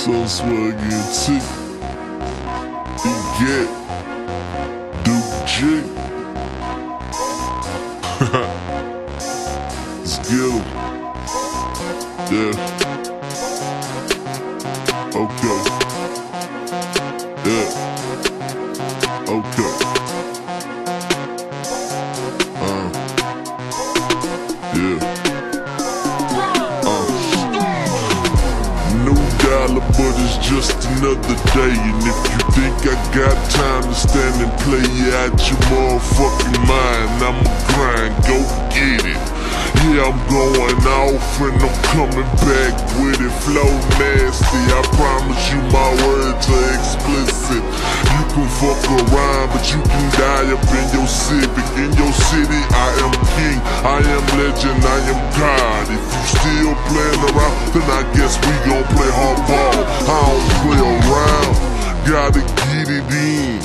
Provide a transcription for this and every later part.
So swag and T. You get Duke G. Let's get 'em. Yeah. Okay. Yeah. Okay. Yeah. New dollar, but it's just another day. And if you think I got time to stand and play you out your motherfucking mind, I'ma grind, go get it. Yeah, I'm going off and I'm coming back with it. Flow nasty, I promise you my words are explicit. You can fuck around, but you can die up in your civic. In your city, I am king, I am legend, I am God. If you still playing around, then I guess we gon' play hardball. I don't play around, gotta get it in.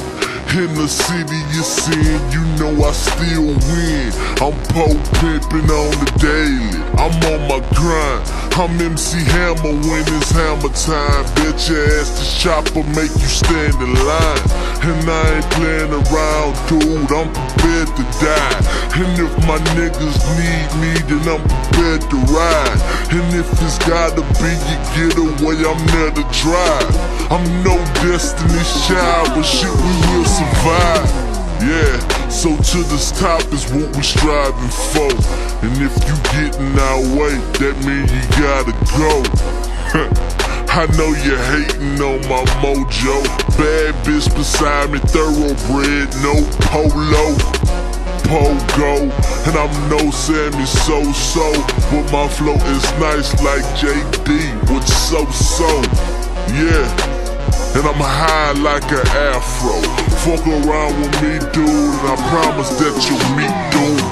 In the city you seeing, you know I still win. I'm pole pimpin' on the daily, I'm on my grind. I'm MC Hammer when it's hammer time. Bet your ass the chopper make you stand in line. And I ain't playing around, dude, I'm prepared to die. And if my niggas need me, then I'm prepared to ride. And if it's gotta be your getaway, I'm there to drive. I'm no Destiny's Child, but shit, we will survive. Yeah, so to this top is what we striving for. And if you get in our way, that mean you gotta go. I know you're hating on my mojo. Bad bitch beside me, thoroughbred, no polo. Pogo, and I'm no Sammy So-So, but my flow is nice like JD with So-So. Yeah, and I'm high like an afro. Fuck around with me, dude, and I promise that you'll meet, dude.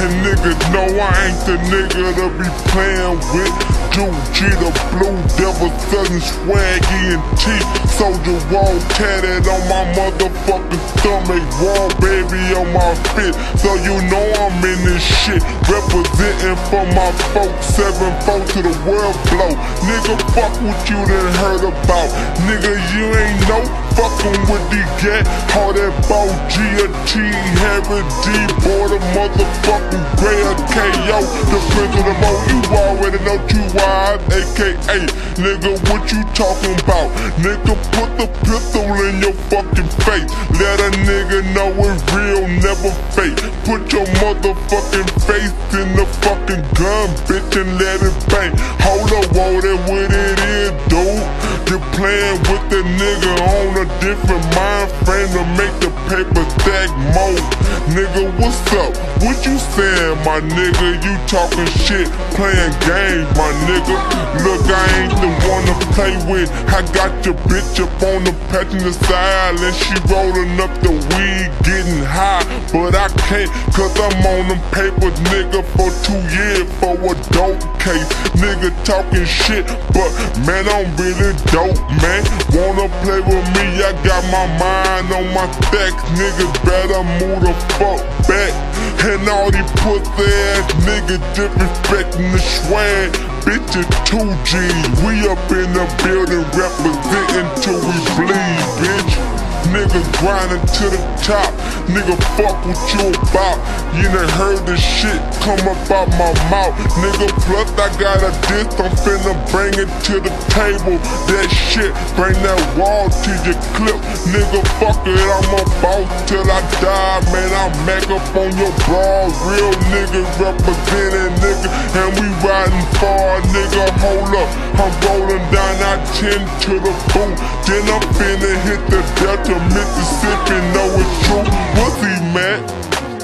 And niggas know I ain't the nigga to be playing with. Duke G, the Blue Devil, Southern Swaggy and T. Soldier Wall tatted on my motherfucking stomach. Wall baby on my fit, so you know I'm in this shit. Representing for my folks, 7-4 to the world blow. Nigga, fuck what you done heard about. Nigga, you ain't no fucking with the gat. All that bow G&T, Harry D, border motherfucking Gray KO. The prince of the mo, you already know you wise, aka nigga, what you talking about? Nigga, put the pistol in your fucking face. Let a nigga know it's real, never fake. Put your motherfucking face in the fucking gun, bitch, and let it bang. Hold up, whoa, that what it is, dude. You're playing with the nigga on a different mind frame to make the paper stack more. Nigga, what's up? What you saying, my nigga? You talking shit, playing games, my nigga. Look, I ain't the one to play with. I got your bitch up on the passenger side and she rolling up the weed, getting high. But I can't, cause I'm on them papers, nigga, for 2 years for a dope case. Nigga talking shit, but man, I'm really dope, man. Wanna play with me? I got my mind on my stacks. Niggas better move the fuck back. And all these pussy ass niggas disrespecting the swag. Bitch, it's 2G's. We up in the building representing till we bleed, bitch. Nigga grinding to the top. Nigga, fuck what you about. You done heard this shit come up out my mouth. Nigga, plus I got a diss, I'm finna bring it to the table. That shit, bring that wall to your clip. Nigga, fuck it, I'm a boss till I die. Man, I make up on your broad. Real nigga representing, nigga. And we riding far, nigga, hold up. I'm rolling down I-10 to the boot. Then I'm finna hit the Delta, Mississippi, know it's true. What's he, man?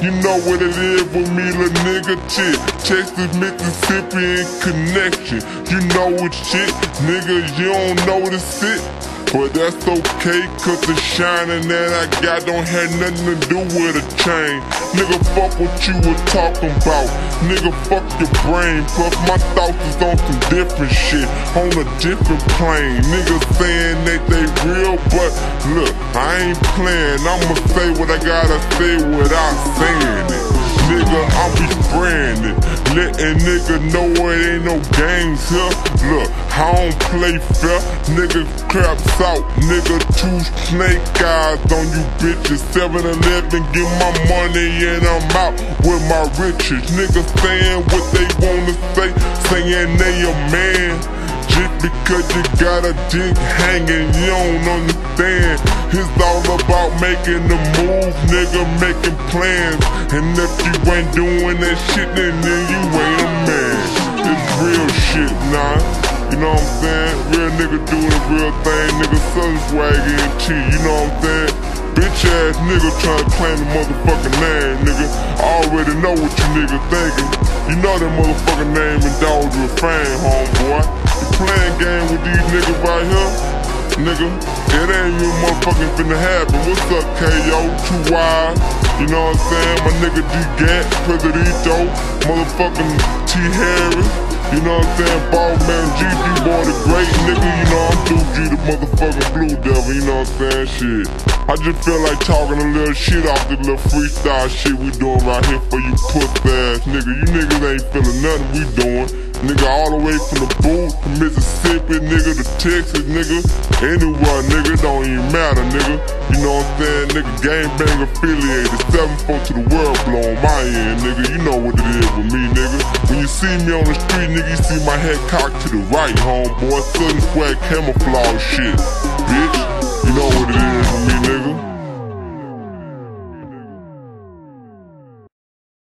You know what it is with me, little nigga, shit. Texas, Mississippi in connection. You know what shit, nigga, you don't notice it. But that's okay, cause the shining that I got don't have nothing to do with a chain. Nigga, fuck what you were talking about. Nigga, fuck your brain. Plus my thoughts is on some different shit, on a different plane. Niggas saying that they real, but look, I ain't playing. I'ma say what I gotta say without saying it. Nigga, I'm befriended. letting nigga know it ain't no games here. Look, I don't play fair, nigga craps out, nigga two snake eyes on you bitches. 7-Eleven, get my money and I'm out with my riches. Niggas saying what they wanna say, saying they a man. Just because you got a dick hanging, you don't understand. It's all about making the move, nigga, making plans. And if you ain't doing that shit, then you ain't a man. It's real shit, nah. You know what I'm saying? Real nigga doing the real thing, nigga Southern swag NT, you know what I'm saying? Bitch ass nigga trying to claim the motherfucking name, nigga. I already know what you nigga thinking. You know that motherfucking name and dog you a fame, homeboy. You playing game with these niggas right here, nigga. It ain't even motherfucking finna happen. What's up, KO? Too Wise. You know what I'm saying? My nigga D-Gat, Presidito, motherfucking T. Harris. You know what I'm saying? Ballman GD boy the great nigga. You know I'm through G the motherfucking Blue Devil. You know what I'm saying? Shit. I just feel like talking a little shit off this little freestyle shit we doing right here for you puss ass nigga. You niggas ain't feeling nothing we doing. Nigga all the way from the booth to Mississippi, nigga, to Texas, nigga. Anywhere, nigga, it don't even matter, nigga. You know what I'm saying? Nigga, gangbang affiliated. 7-4 to the world blow on my end, nigga. You know what it is with me, nigga. When you see me on the street, nigga, you see my head cocked to the right, homeboy. Southern swag camouflage shit, bitch. You know what it is.